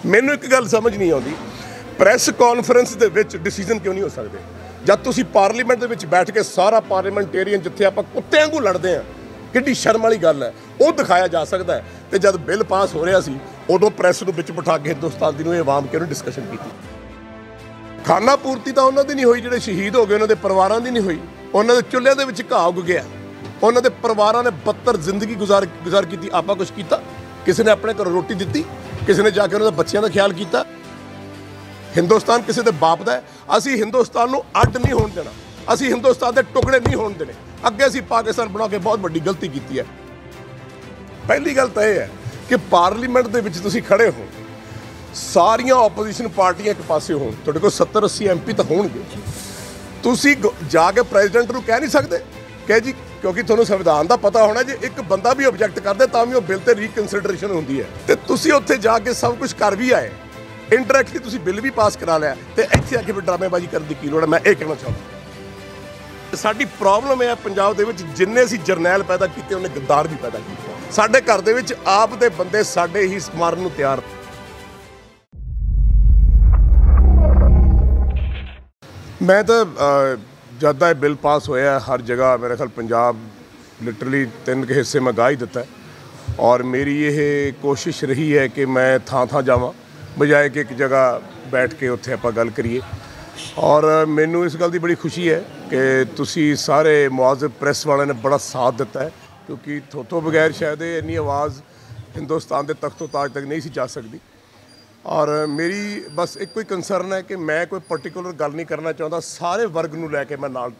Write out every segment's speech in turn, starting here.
ਮੈਨੂੰ ਇੱਕ ਗੱਲ ਸਮਝ ਨਹੀਂ ਆਉਂਦੀ, ਪ੍ਰੈਸ ਕਾਨਫਰੰਸ ਦੇ ਵਿੱਚ ਡਿਸੀਜਨ ਕਿਉਂ ਨਹੀਂ ਹੋ ਸਕਦੇ? ਜਦ ਤੁਸੀਂ ਪਾਰਲੀਮੈਂਟ ਦੇ ਵਿੱਚ ਬੈਠ ਕੇ ਸਾਰਾ ਪਾਰਲੀਮੈਂਟੇਰੀਅਨ ਜਿੱਥੇ ਆਪਾਂ ਕੁੱਤਿਆਂ ਵਾਂਗੂ ਲੜਦੇ ਆ, ਕਿੱਡੀ ਸ਼ਰਮ ਵਾਲੀ ਗੱਲ ਹੈ, ਉਹ ਦਿਖਾਇਆ ਜਾ ਸਕਦਾ ਹੈ। ਤੇ ਜਦ ਬਿੱਲ ਪਾਸ ਹੋ ਰਿਹਾ ਸੀ ਉਦੋਂ ਪ੍ਰੈਸ ਨੂੰ ਵਿੱਚ ਬਿਠਾ ਕੇ ਹਿੰਦੁਸਤਾਨ ਦੀ ਨੂੰ ਇਹ ਆਵਾਮ ਕਿਉਂ ਡਿਸਕਸ਼ਨ ਕੀਤੀ? ਖਾਨਾ ਪੂਰਤੀ ਤਾਂ ਉਹਨਾਂ ਦੀ ਨਹੀਂ ਹੋਈ, ਜਿਹੜੇ ਸ਼ਹੀਦ ਹੋ ਗਏ ਉਹਨਾਂ ਦੇ ਪਰਿਵਾਰਾਂ ਦੀ ਨਹੀਂ ਹੋਈ। ਉਹਨਾਂ ਦੇ ਚੁੱਲ੍ਹਿਆਂ ਦੇ ਵਿੱਚ ਘਾਹ ਉੱਗ ਗਿਆ, ਉਹਨਾਂ ਦੇ ਪਰਿਵਾਰਾਂ ਨੇ ਬੱਤਰ ਜ਼ਿੰਦਗੀ ਗੁਜ਼ਾਰ ਕੀਤੀ। ਆਪਾਂ ਕੁਛ ਕੀਤਾ? ਕਿਸੇ ਨੇ ਆਪਣੇ ਘਰੋਂ ਰੋਟੀ ਦਿੱਤੀ? ਕਿਸੇ ਨੇ ਜਾ ਕੇ ਉਹਨਾਂ ਦੇ ਬੱਚਿਆਂ ਦਾ ਖਿਆਲ ਕੀਤਾ? ਹਿੰਦੁਸਤਾਨ ਕਿਸੇ ਦੇ ਬਾਪ ਦਾ ਹੈ। ਅਸੀਂ ਹਿੰਦੁਸਤਾਨ ਨੂੰ ਅੱਡ ਨਹੀਂ ਹੋਣ ਦੇਣਾ, ਅਸੀਂ ਹਿੰਦੁਸਤਾਨ ਦੇ ਟੁਕੜੇ ਨਹੀਂ ਹੋਣ ਦੇਣੇ। ਅੱਗੇ ਅਸੀਂ ਪਾਕਿਸਤਾਨ ਬਣਾ ਕੇ ਬਹੁਤ ਵੱਡੀ ਗਲਤੀ ਕੀਤੀ ਹੈ। ਪਹਿਲੀ ਗੱਲ ਤਾਂ ਇਹ ਹੈ ਕਿ ਪਾਰਲੀਮੈਂਟ ਦੇ ਵਿੱਚ ਤੁਸੀਂ ਖੜੇ ਹੋ, ਸਾਰੀਆਂ ਆਪੋਜੀਸ਼ਨ ਪਾਰਟੀਆਂ ਇੱਕ ਪਾਸੇ ਹੋਣ, ਤੁਹਾਡੇ ਕੋਲ 70-80 MP ਤਾਂ ਹੋਣਗੇ। ਤੁਸੀਂ ਜਾ ਕੇ ਪ੍ਰੈਜ਼ੀਡੈਂਟ ਨੂੰ ਕਹਿ ਨਹੀਂ ਸਕਦੇ ਕਿ ਜੀ, ਕਿਉਂਕਿ ਤੁਹਾਨੂੰ ਸੰਵਿਧਾਨ ਦਾ ਪਤਾ ਹੋਣਾ, ਜੇ ਇੱਕ ਬੰਦਾ ਵੀ ਆਬਜੈਕਟ ਕਰਦੇ ਤਾਂ ਵੀ ਉਹ ਬਿੱਲ ਤੇ ਰੀਕਨਸੀਡਰੇਸ਼ਨ ਹੁੰਦੀ ਹੈ। ਤੇ ਤੁਸੀਂ ਉੱਥੇ ਜਾ ਕੇ ਸਭ ਕੁਝ ਕਰ ਵੀ ਆਏ, ਇੰਡਾਇਰੈਕਟਲੀ ਤੁਸੀਂ ਬਿੱਲ ਵੀ ਪਾਸ ਕਰਾ ਲਿਆ, ਤੇ ਇੱਥੇ ਆ ਕੇ ਫਿਰ ਡਰਾਮੇਬਾਜ਼ੀ ਕਰਨ ਦੀ ਕੀ ਲੋੜ ਹੈ? ਮੈਂ ਇਹ ਕਹਿਣਾ ਚਾਹੁੰਦਾ, ਸਾਡੀ ਪ੍ਰੋਬਲਮ ਇਹ ਹੈ ਪੰਜਾਬ ਦੇ ਵਿੱਚ, ਜਿੰਨੇ ਅਸੀਂ ਜਰਨੈਲ ਪੈਦਾ ਕੀਤੇ ਉਹਨੇ ਗੱਦਾਰ ਵੀ ਪੈਦਾ ਕੀਤੇ। ਸਾਡੇ ਘਰ ਦੇ ਵਿੱਚ ਆਪ ਦੇ ਬੰਦੇ ਸਾਡੇ ਹੀ ਮਾਰਨ ਨੂੰ ਤਿਆਰ। ਮੈਂ ਤਾਂ ਜਦ ਦਾ ਇਹ ਬਿੱਲ ਪਾਸ ਹੋਇਆ, ਹਰ ਜਗ੍ਹਾ ਮੇਰੇ ਖਿਆਲ ਪੰਜਾਬ ਲਿਟਰਲੀ 3 ਕੁ ਹਿੱਸੇ ਮੈਂ ਗਾ ਹੀ ਦਿੱਤਾ। ਔਰ ਮੇਰੀ ਇਹ ਕੋਸ਼ਿਸ਼ ਰਹੀ ਹੈ ਕਿ ਮੈਂ ਥਾਂ ਜਾਵਾਂ, ਬਜਾਏ ਕਿ ਇੱਕ ਜਗ੍ਹਾ ਬੈਠ ਕੇ ਉੱਥੇ ਆਪਾਂ ਗੱਲ ਕਰੀਏ। ਔਰ ਮੈਨੂੰ ਇਸ ਗੱਲ ਦੀ ਬੜੀ ਖੁਸ਼ੀ ਹੈ ਕਿ ਤੁਸੀਂ ਸਾਰੇ ਮੁਆਜ਼ਬ ਪ੍ਰੈਸ ਵਾਲਿਆਂ ਨੇ ਬੜਾ ਸਾਥ ਦਿੱਤਾ ਹੈ, ਕਿਉਂਕਿ ਥੋਤੋਂ ਬਗੈਰ ਸ਼ਾਇਦ ਇੰਨੀ ਆਵਾਜ਼ ਹਿੰਦੁਸਤਾਨ ਦੇ ਤਖਤੋ ਤਾਜ ਤੱਕ ਨਹੀਂ ਸੀ ਜਾ ਸਕਦੀ। ਔਰ ਮੇਰੀ ਬਸ ਇੱਕੋ ਹੀ ਕੰਸਰਨ ਹੈ ਕਿ ਮੈਂ ਕੋਈ ਪਰਟੀਕੂਲਰ ਗੱਲ ਨਹੀਂ ਕਰਨਾ ਚਾਹੁੰਦਾ, ਸਾਰੇ ਵਰਗ ਨੂੰ ਲੈ ਕੇ ਮੈਂ ਨਾਲ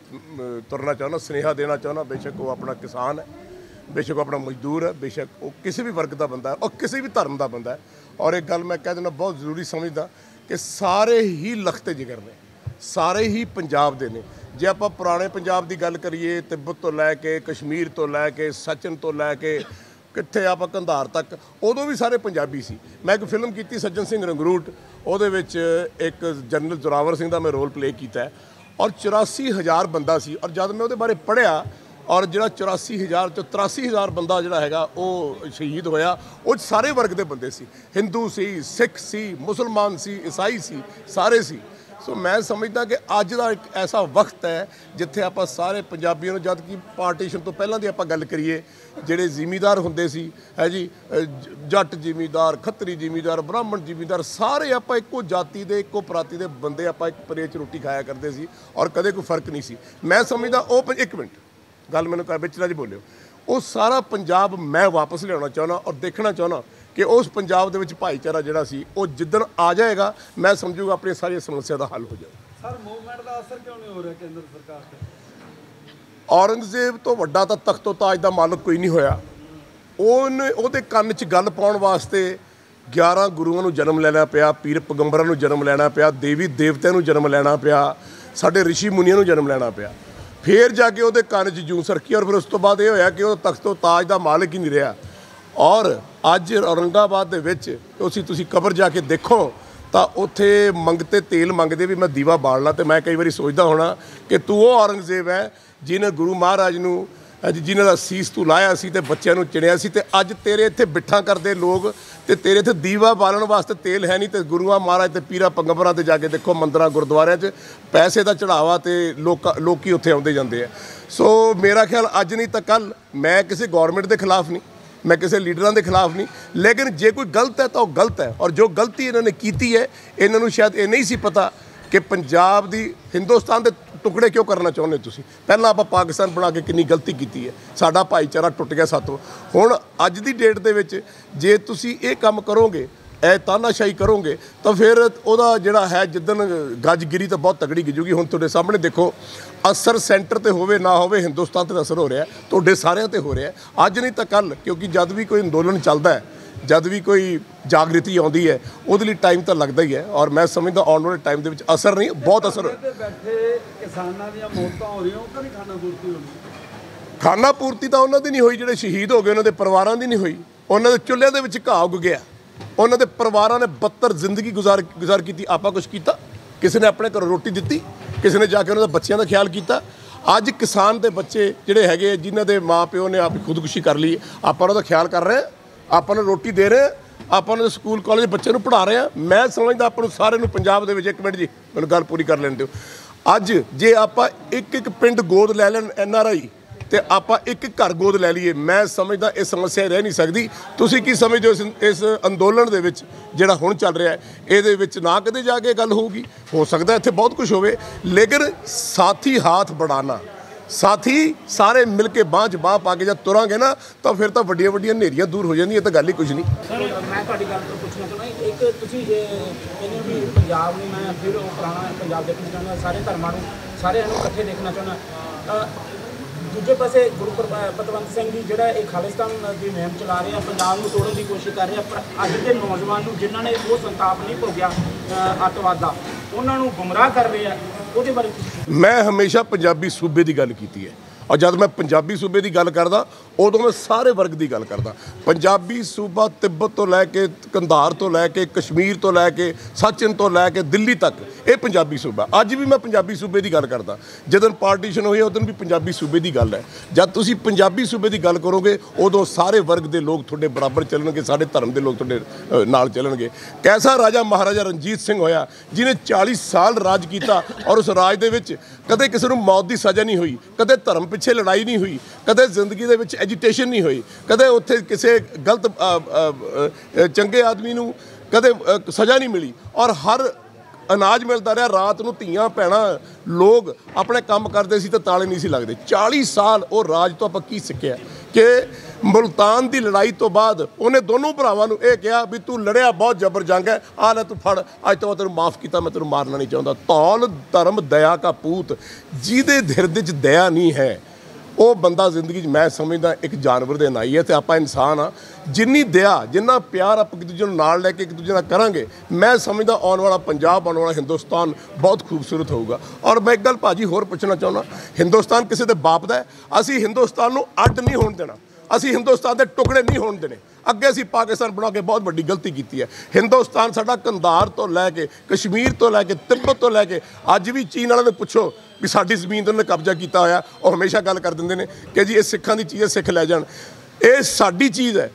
ਤੁਰਨਾ ਚਾਹੁੰਦਾ, ਸੁਨੇਹਾ ਦੇਣਾ ਚਾਹੁੰਦਾ। ਬੇਸ਼ੱਕ ਉਹ ਆਪਣਾ ਕਿਸਾਨ ਹੈ, ਬੇਸ਼ੱਕ ਉਹ ਆਪਣਾ ਮਜ਼ਦੂਰ ਹੈ, ਬੇਸ਼ੱਕ ਉਹ ਕਿਸੇ ਵੀ ਵਰਗ ਦਾ ਬੰਦਾ ਹੈ, ਔਰ ਕਿਸੇ ਵੀ ਧਰਮ ਦਾ ਬੰਦਾ ਹੈ। ਔਰ ਇੱਕ ਗੱਲ ਮੈਂ ਕਹਿ ਦੇਣਾ ਬਹੁਤ ਜ਼ਰੂਰੀ ਸਮਝਦਾ ਕਿ ਸਾਰੇ ਹੀ ਲਖਤੇ ਜਿਗਰ ਨੇ, ਸਾਰੇ ਹੀ ਪੰਜਾਬ ਦੇ ਨੇ। ਜੇ ਆਪਾਂ ਪੁਰਾਣੇ ਪੰਜਾਬ ਦੀ ਗੱਲ ਕਰੀਏ, ਤਿੱਬਤ ਤੋਂ ਲੈ ਕੇ ਕਸ਼ਮੀਰ ਤੋਂ ਲੈ ਕੇ ਸਚਨ ਤੋਂ ਲੈ ਕੇ ਕਿੱਥੇ ਆਪਾਂ ਕੰਧਾਰ ਤੱਕ, ਉਦੋਂ ਵੀ ਸਾਰੇ ਪੰਜਾਬੀ ਸੀ। ਮੈਂ ਇੱਕ ਫਿਲਮ ਕੀਤੀ ਸੱਜਣ ਸਿੰਘ ਰੰਗਰੂਟ, ਉਹਦੇ ਵਿੱਚ ਇੱਕ ਜਨਰਲ ਜ਼ੋਰਾਵਰ ਸਿੰਘ ਦਾ ਮੈਂ ਰੋਲ ਪਲੇ ਕੀਤਾ, ਔਰ 84,000 ਬੰਦਾ ਸੀ। ਔਰ ਜਦ ਮੈਂ ਉਹਦੇ ਬਾਰੇ ਪੜ੍ਹਿਆ, ਔਰ ਜਿਹੜਾ 84,000 ਚੋਂ 83,000 ਬੰਦਾ ਜਿਹੜਾ ਹੈਗਾ ਉਹ ਸ਼ਹੀਦ ਹੋਇਆ, ਉਹ ਸਾਰੇ ਵਰਗ ਦੇ ਬੰਦੇ ਸੀ, ਹਿੰਦੂ ਸੀ, ਸਿੱਖ ਸੀ, ਮੁਸਲਮਾਨ ਸੀ, ਈਸਾਈ ਸੀ, ਸਾਰੇ ਸੀ। ਸੋ ਮੈਂ ਸਮਝਦਾ ਕਿ ਅੱਜ ਦਾ ਇੱਕ ਐਸਾ ਵਕਤ ਹੈ ਜਿੱਥੇ ਆਪਾਂ ਸਾਰੇ ਪੰਜਾਬੀਆਂ ਨੂੰ, ਜਦ ਕਿ ਪਾਰਟੀਸ਼ਨ ਤੋਂ ਪਹਿਲਾਂ ਦੀ ਆਪਾਂ ਗੱਲ ਕਰੀਏ, ਜਿਹੜੇ ਜ਼ਿਮੀਂਦਾਰ ਹੁੰਦੇ ਸੀ ਹੈ ਜੀ, ਜੱਟ ਜ਼ਿਮੀਂਦਾਰ, ਖੱਤਰੀ ਜ਼ਿਮੀਂਦਾਰ, ਬ੍ਰਾਹਮਣ ਜ਼ਿਮੀਂਦਾਰ, ਸਾਰੇ ਆਪਾਂ ਇੱਕੋ ਜਾਤੀ ਦੇ, ਇੱਕੋ ਪ੍ਰਾਤੀ ਦੇ ਬੰਦੇ, ਆਪਾਂ ਇੱਕ ਪਲੇਟ 'ਚ ਰੋਟੀ ਖਾਇਆ ਕਰਦੇ ਸੀ, ਔਰ ਕਦੇ ਕੋਈ ਫਰਕ ਨਹੀਂ ਸੀ। ਮੈਂ ਸਮਝਦਾ ਉਹ ਇੱਕ ਮਿੰਟ ਗੱਲ ਮੈਨੂੰ ਵਿੱਚ ਨਾ ਜੀ ਬੋਲਿਓ, ਉਹ ਸਾਰਾ ਪੰਜਾਬ ਮੈਂ ਵਾਪਸ ਲਿਆਉਣਾ ਚਾਹੁੰਦਾ, ਔਰ ਦੇਖਣਾ ਚਾਹੁੰਦਾ ਕਿ ਉਸ ਪੰਜਾਬ ਦੇ ਵਿੱਚ ਭਾਈਚਾਰਾ ਜਿਹੜਾ ਸੀ ਉਹ ਜਿੱਦਣ ਆ ਜਾਏਗਾ, ਮੈਂ ਸਮਝੂਗਾ ਆਪਣੀ ਸਾਰੀਆਂ ਸਮੱਸਿਆ ਦਾ ਹੱਲ ਹੋ ਜਾਏਗਾ। ਸਰ, ਮੂਵਮੈਂਟ ਦਾ ਅਸਰ ਕਿਉਂ ਨਹੀਂ ਹੋ ਰਿਹਾ ਕੇਂਦਰ ਸਰਕਾਰ ਤੇ? ਔਰੰਗਜ਼ੇਬ ਤੋਂ ਵੱਡਾ ਤਾਂ ਤਖਤੋ ਤਾਜ ਦਾ ਮਾਲਕ ਕੋਈ ਨਹੀਂ ਹੋਇਆ। ਉਹਦੇ ਕੰਨ 'ਚ ਗੱਲ ਪਾਉਣ ਵਾਸਤੇ 11 ਗੁਰੂਆਂ ਨੂੰ ਜਨਮ ਲੈਣਾ ਪਿਆ, ਪੀਰ ਪੈਗੰਬਰਾਂ ਨੂੰ ਜਨਮ ਲੈਣਾ ਪਿਆ, ਦੇਵੀ ਦੇਵਤਿਆਂ ਨੂੰ ਜਨਮ ਲੈਣਾ ਪਿਆ, ਸਾਡੇ ਰਿਸ਼ੀ ਮੁਨੀਆਂ ਨੂੰ ਜਨਮ ਲੈਣਾ ਪਿਆ, ਫਿਰ ਜਾ ਕੇ ਉਹਦੇ ਕੰਨ 'ਚ ਜੂੰ ਸਰਕੀ। ਔਰ ਫਿਰ ਉਸ ਤੋਂ ਬਾਅਦ ਇਹ ਹੋਇਆ ਕਿ ਉਹ ਤਖਤੋ ਤਾਜ ਦਾ ਮਾਲਕ ਹੀ ਨਹੀਂ ਰਿਹਾ। ਔਰ ਅੱਜ ਔਰੰਗਾਬਾਦ ਦੇ ਵਿੱਚ ਤੁਸੀਂ ਕਬਰ ਜਾ ਕੇ ਦੇਖੋ ਤਾਂ ਉੱਥੇ ਮੰਗਤੇ ਤੇਲ ਮੰਗਦੇ ਵੀ ਮੈਂ ਦੀਵਾ ਬਾਲਣਾ। ਤੇ ਮੈਂ ਕਈ ਵਾਰੀ ਸੋਚਦਾ ਹੋਣਾ ਕਿ ਤੂੰ ਉਹ ਔਰੰਗਜ਼ੇਬ ਹੈ ਜਿਹਨੇ ਗੁਰੂ ਮਹਾਰਾਜ ਨੂੰ, ਜਿਹਨਾਂ ਦਾ ਸੀਸ ਤੂੰ ਲਾਇਆ ਸੀ ਤੇ ਬੱਚਿਆਂ ਨੂੰ ਚਿਣਿਆ ਸੀ, ਤੇ ਅੱਜ ਤੇਰੇ ਇੱਥੇ ਬਿੱਠਾਂ ਕਰਦੇ ਲੋਕ, ਤੇ ਤੇਰੇ ਇੱਥੇ ਦੀਵਾ ਬਾਲਣ ਵਾਸਤੇ ਤੇਲ ਹੈ ਨਹੀਂ। ਤੇ ਗੁਰੂਆਂ ਮਹਾਰਾਜ ਤੇ ਪੀਰਾਂ ਪੈਗੰਬਰਾਂ 'ਤੇ ਜਾ ਕੇ ਦੇਖੋ, ਮੰਦਰਾਂ ਗੁਰਦੁਆਰਿਆਂ 'ਚ ਪੈਸੇ ਦਾ ਚੜਾਵਾ, ਤੇ ਲੋਕੀ ਉੱਥੇ ਆਉਂਦੇ ਜਾਂਦੇ ਆ। ਸੋ ਮੇਰਾ ਖਿਆਲ ਅੱਜ ਨਹੀਂ ਤਾਂ ਕੱਲ੍ਹ, ਮੈਂ ਕਿਸੇ ਗੌਰਮੈਂਟ ਦੇ ਖਿਲਾਫ ਨਹੀਂ, ਮੈਂ ਕਿਸੇ ਲੀਡਰਾਂ ਦੇ ਖਿਲਾਫ ਨਹੀਂ, ਲੇਕਿਨ ਜੇ ਕੋਈ ਗਲਤ ਹੈ ਤਾਂ ਉਹ ਗਲਤ ਹੈ। ਔਰ ਜੋ ਗਲਤੀ ਇਹਨਾਂ ਨੇ ਕੀਤੀ ਹੈ, ਇਹਨਾਂ ਨੂੰ ਸ਼ਾਇਦ ਇਹ ਨਹੀਂ ਸੀ ਪਤਾ ਕਿ ਪੰਜਾਬ ਦੀ, ਹਿੰਦੁਸਤਾਨ ਦੇ ਟੁਕੜੇ ਕਿਉਂ ਕਰਨਾ ਚਾਹੁੰਦੇ ਤੁਸੀਂ। ਪਹਿਲਾਂ ਆਪਾਂ ਪਾਕਿਸਤਾਨ ਬਣਾ ਕੇ ਕਿੰਨੀ ਗਲਤੀ ਕੀਤੀ ਹੈ, ਸਾਡਾ ਭਾਈਚਾਰਾ ਟੁੱਟ ਗਿਆ ਸਾਤੋਂ। ਹੁਣ ਅੱਜ ਦੀ ਡੇਟ ਦੇ ਵਿੱਚ ਜੇ ਤੁਸੀਂ ਇਹ ਕੰਮ ਕਰੋਗੇ, ਇਹ ਤਾਨਾਸ਼ਾਹੀ ਕਰੋਗੇ, ਤਾਂ ਫਿਰ ਉਹਦਾ ਜਿਹੜਾ ਹੈ ਜਿੱਦਣ ਗੱਜਗਿਰੀ ਤਾਂ ਬਹੁਤ ਤਗੜੀ ਗਿਜੂਗੀ। ਹੁਣ ਤੁਹਾਡੇ ਸਾਹਮਣੇ ਦੇਖੋ, ਅਸਰ ਸੈਂਟਰ ਤੇ ਹੋਵੇ ਨਾ ਹੋਵੇ, ਹਿੰਦੁਸਤਾਨ 'ਤੇ ਅਸਰ ਹੋ ਰਿਹਾ, ਤੁਹਾਡੇ ਸਾਰਿਆਂ 'ਤੇ ਹੋ ਰਿਹਾ, ਅੱਜ ਨਹੀਂ ਤਾਂ ਕੱਲ੍ਹ। ਕਿਉਂਕਿ ਜਦ ਵੀ ਕੋਈ ਅੰਦੋਲਨ ਚੱਲਦਾ ਹੈ, ਜਦ ਵੀ ਕੋਈ ਜਾਗ੍ਰਿਤੀ ਆਉਂਦੀ ਹੈ, ਉਹਦੇ ਲਈ ਟਾਈਮ ਤਾਂ ਲੱਗਦਾ ਹੀ ਹੈ। ਔਰ ਮੈਂ ਸਮਝਦਾ ਆਉਣ ਵਾਲੇ ਟਾਈਮ ਦੇ ਵਿੱਚ ਅਸਰ ਨਹੀਂ, ਬਹੁਤ ਅਸਰ। ਬੈਠੇ ਕਿਸਾਨਾਂ ਦੀਆਂ ਮੌਤਾਂ ਹੋ ਰਹੀਆਂ, ਉਹ ਤਾਂ ਨਹੀਂ ਖਾਣਾ ਪੂਰਤੀ ਹੋਣੀ? ਖਾਨਾ ਪੂਰਤੀ ਤਾਂ ਉਹਨਾਂ ਦੀ ਨਹੀਂ ਹੋਈ, ਜਿਹੜੇ ਸ਼ਹੀਦ ਹੋ ਗਏ ਉਹਨਾਂ ਦੇ ਪਰਿਵਾਰਾਂ ਦੀ ਨਹੀਂ ਹੋਈ। ਉਹਨਾਂ ਦੇ ਚੁੱਲ੍ਹਿਆਂ ਦੇ ਵਿੱਚ ਘਾਹ ਉੱਗ ਗਿਆ, ਉਹਨਾਂ ਦੇ ਪਰਿਵਾਰਾਂ ਨੇ ਬੱਤਰ ਜ਼ਿੰਦਗੀ ਗੁਜ਼ਾਰ ਕੀਤੀ। ਆਪਾਂ ਕੁਛ ਕੀਤਾ? ਕਿਸੇ ਨੇ ਆਪਣੇ ਘਰੋਂ ਰੋਟੀ ਦਿੱਤੀ? ਕਿਸੇ ਨੇ ਜਾ ਕੇ ਉਹਨਾਂ ਦੇ ਬੱਚਿਆਂ ਦਾ ਖਿਆਲ ਕੀਤਾ? ਅੱਜ ਕਿਸਾਨ ਦੇ ਬੱਚੇ ਜਿਹੜੇ ਹੈਗੇ, ਜਿਨ੍ਹਾਂ ਦੇ ਮਾਂ ਪਿਓ ਨੇ ਆਪ ਖੁਦਕੁਸ਼ੀ ਕਰ ਲਈ, ਆਪਾਂ ਉਹਨਾਂ ਦਾ ਖਿਆਲ ਕਰ ਰਹੇ ਹਾਂ, ਆਪਾਂ ਨੂੰ ਰੋਟੀ ਦੇ ਰਹੇ, ਆਪਾਂ ਨੂੰ ਸਕੂਲ ਕਾਲਜ ਬੱਚੇ ਨੂੰ ਪੜ੍ਹਾ ਰਹੇ ਹਾਂ। ਮੈਂ ਸਮਝਦਾ ਆਪਾਂ ਨੂੰ ਸਾਰਿਆਂ ਨੂੰ ਪੰਜਾਬ ਦੇ ਵਿੱਚ, ਇੱਕ ਮਿੰਟ ਜੀ ਮੈਨੂੰ ਗੱਲ ਪੂਰੀ ਕਰ ਲੈਣ ਦਿਓ। ਅੱਜ ਜੇ ਆਪਾਂ ਇੱਕ ਪਿੰਡ ਗੋਦ ਲੈ ਲੈਣ NRI ਤੇ ਆਪਾਂ ਇੱਕ ਘਰ ਗੋਦ ਲੈ ਲਈਏ, ਮੈਂ ਸਮਝਦਾ ਇਹ ਸਮੱਸਿਆ ਰਹਿ ਨਹੀਂ ਸਕਦੀ। ਤੁਸੀਂ ਕੀ ਸਮਝਦੇ ਹੋ ਇਸ ਅੰਦੋਲਨ ਦੇ ਵਿੱਚ ਜਿਹੜਾ ਹੁਣ ਚੱਲ ਰਿਹਾ ਇਹਦੇ ਵਿੱਚ ਨਾ ਕਦੇ ਜਾ ਕੇ ਗੱਲ ਹੋਊਗੀ? ਹੋ ਸਕਦਾ ਇੱਥੇ ਬਹੁਤ ਕੁਝ ਹੋਵੇ, ਲੇਕਿਨ ਸਾਥੀ ਹਾਥ बढ़ाना, साथी सारे मिल के बाँह 'ਚ बाँह पा के जब तुरांगे ना तो फिर तो ਵੱਡੀਆਂ ਵੱਡੀਆਂ ਹਨੇਰੀਆਂ दूर हो जाएंगी। ये तो गल ही कुछ नहीं। ਸਰ ਮੈਂ ਤੁਹਾਡੀ ਗੱਲ ਤੋਂ ਪੁੱਛਣਾ ਚਾਹੁੰਦਾ, ਇੱਕ ਤੁਸੀਂ ਕਹਿੰਦੇ ਵੀ ਪੰਜਾਬ ਨੂੰ ਮੈਂ ਫਿਰ ਉਹ ਪੁਰਾਣਾ ਪੰਜਾਬ ਦੇਖਣਾ ਚਾਹੁੰਦਾ, ਸਾਰੇ ਧਰਮਾਂ ਨੂੰ ਸਾਰਿਆਂ ਨੂੰ ਇਕੱਠੇ ਦੇਖਣਾ ਚਾਹੁੰਦਾ। ਦੂਜੇ ਪਾਸੇ ਗੁਰੂ ਪਤਵੰਤ ਸਿੰਘ ਜੀ ਜਿਹੜਾ ਇਹ ਖਾਲਿਸਤਾਨ ਦੀ ਮੁਹਿੰਮ ਚਲਾ ਰਹੇ ਆ, ਪੰਜਾਬ ਨੂੰ ਤੋੜਨ ਦੀ ਕੋਸ਼ਿਸ਼ ਕਰ ਰਹੇ ਆ, ਪਰ ਅੱਜ ਦੇ ਨੌਜਵਾਨ ਨੂੰ ਜਿਨ੍ਹਾਂ ਨੇ ਉਹ ਸੰਤਾਪ ਨਹੀਂ ਭੋਗਿਆ ਅੱਤਵਾਦ ਦਾ, ਉਹਨਾਂ ਨੂੰ ਗੁੰਮਰਾਹ ਕਰ ਰਹੇ ਆ, ਉਹਦੇ ਬਾਰੇ ਮੈਂ ਹਮੇਸ਼ਾ ਪੰਜਾਬੀ ਸੂਬੇ ਦੀ ਗੱਲ ਕੀਤੀ ਹੈ, और जब मैं पंजाबी सूबे की गल करदा उदों मैं सारे वर्ग की गल करदा। पंजाबी सूबा तिब्बत तो लैके कंधार तो लैके कश्मीर तो लैके सचिन तो लैके दिल्ली तक ये पंजाबी सूबा। अज भी मैं पंजाबी सूबे की गल करदा, जिदन पार्टीशन हुई उदन भी पंजाबी सूबे की गल है। जब तुसी पंजाबी सूबे की गल करोगे उदों सारे वर्ग के लोग तुहाडे बराबर चलणगे, सारे धर्म के लोग तुहाडे नाल चलणगे। कैसा राजा महाराजा रणजीत सिंह होया जिन्हें 40 साल राज किया और उस राज दे विच कदे किसी नूं मौत की सज़ा नहीं हुई, कदे धर्म पिछे लड़ाई नहीं हुई, कदे जिंदगी दे विच एजीटेशन नहीं हुई, कदे उत्थे किसी गलत चंगे आदमी नूं कदे सज़ा नहीं मिली और हर अनाज मिलता रहा। रात नूं धीआं भैणां लोग अपने काम करते सी ते ताले नहीं सी लगते। 40 साल वो राज तो आपां की सिक्ख्या कि मुल्तान की लड़ाई तो बाद उन्हें दोनों भरावां नूं इह कहा भी तू लड़िया बहुत जबर जंग है, आ ले तू फड़, अज तो तेन माफ़ किया, मैं तेन मारना नहीं चाहता। तौल धर्म दया का पूत, जिहदे हिरदे च दया नहीं है वो बंदा जिंदगी मैं समझदा एक जानवर दे नाई है। तो आप इंसान हाँ, जिन्नी दया जिन्ना प्यार आप एक दूजे नाल लैके एक दूजे नाल करांगे, मैं समझदा आने वाला पंजाब आने वाला हिंदुस्तान बहुत खूबसूरत होगा। और मैं एक गल भाजी होर पुछना चाहुंदा, हिंदुस्तान किसी दे बाप दा है, असीं हिंदुस्तान नूं अड्ड नहीं होण देना, असीं हिंदुस्तान के टुकड़े नहीं होण देने। अगे असीं पाकिस्तान बना के बहुत बड़ी गलती की है। हिंदुस्तान साडा कंधार तो लैके कश्मीर तो लैके तिब्बत तो लैके अज भी चीन वाले नूं पुछो भी साडी जमीन उन्होंने कब्जा किया होया, और हमेशा गल कर देंगे ने कि जी ये सिखां दी चीज़ है, सिख लै जाण, ये साडी चीज़ है,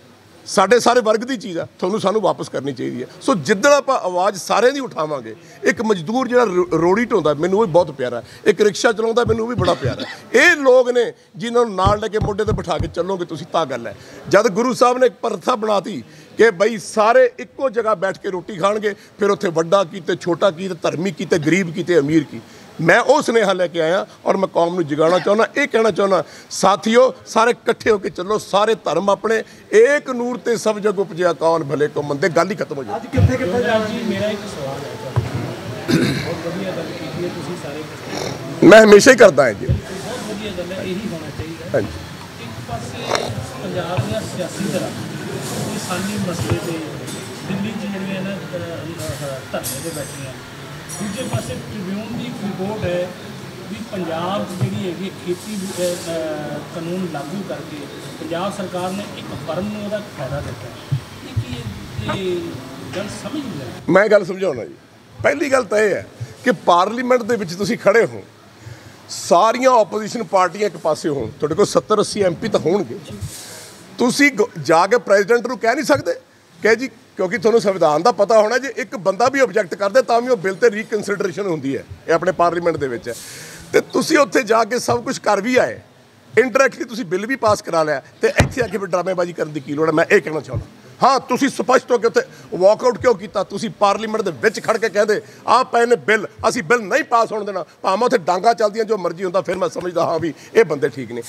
साडे सारे वर्ग की चीज़ है, तुहानूं सानूं वापस करनी चाहिए है। सो जिद्दण आपां आवाज़ सारे दी उठावांगे, एक मजदूर जिहड़ा रोड़ी ढोंदा मैनूं भी बहुत प्यारा है, एक रिक्शा चलाउंदा मैनूं भी बड़ा प्यारा है। ये लोग ने जिन्हां नूं नाल लैके मोढे ते बिठा के चलोगे तुसीं, तां गल है। जद गुरु साहब ने एक प्रथा बनाती कि बई सारे इक्को जगह बैठ के रोटी खाणगे, फिर उत्थे वड्डा की ते छोटा की ते धर्मी की ते गरीब की ते अमीर की, मैं वो सुनेहा लेके आया और मैं कौम नूं जगाना चाहुंदा, ये कहना चाहुंदा साथियों सारे इकट्ठे होकर चलो, सारे धर्म अपने एक नूर ते सब जग उपजिया कौन भले को मंदे, गल ही खत्म हो जाए। मेरा एक सवाल है, बहुत बढ़िया गल कीती है तुसीं सारे, मैं हमेशा ही करता है जी, बहुत बढ़िया गल है, यही होना चाहिए। हाँ जी, एक पासे पंजाब दी सियासी तरह किसानी मसले ते दिल्ली च जिहड़ियां ना धरने ते बैठियां, दूजे पासे ट्रिब्यून की एक रिपोर्ट है भी पंजाब जी है खेती कानून लागू करके पंजाब सरकार ने एक फर्म को उसका फायदा दिता है। ये गल समझ नहीं आ, मैं गल समझाउणा जी। पहली गल तो यह है कि पार्लीमेंट दे विच तुसीं खड़े हो, सारियां ओपोजिशन पार्टियां एक पासे होण, तुहाडे कोल 70-80 MP तो होणगे, तुसीं जाके प्रेजिडेंट नूं कह नहीं सकते कि जी, क्योंकि तुहानूं संविधान का पता होना, जो एक बंदा भी ऑब्जैक्ट करदे तां भी वो बिल ते रीकनसिडरेशन होंदी है, ये अपने पार्लीमेंट दे विच है। ते तुसीं उत्थे जाके सब कुछ कर भी आए, इंडायरैक्टली तुसीं बिल भी पास करा लिया, तो इत्थे आके फिर ड्रामेबाजी करने की लोड़ है। मैं ये कहना चाहुंदा, हाँ तुसीं स्पष्ट होकर उत्थे वॉकआउट क्यों किया, तुसीं पार्लीमेंट दे विच खड़ के कहदे आ पए ने बिल, असीं बिल नहीं पास होण देना, भावें उत्थे डांगा चलदियां जो मर्जी हुंदा, फिर मैं समझदा हाँ भी ये बंदे ठीक ने।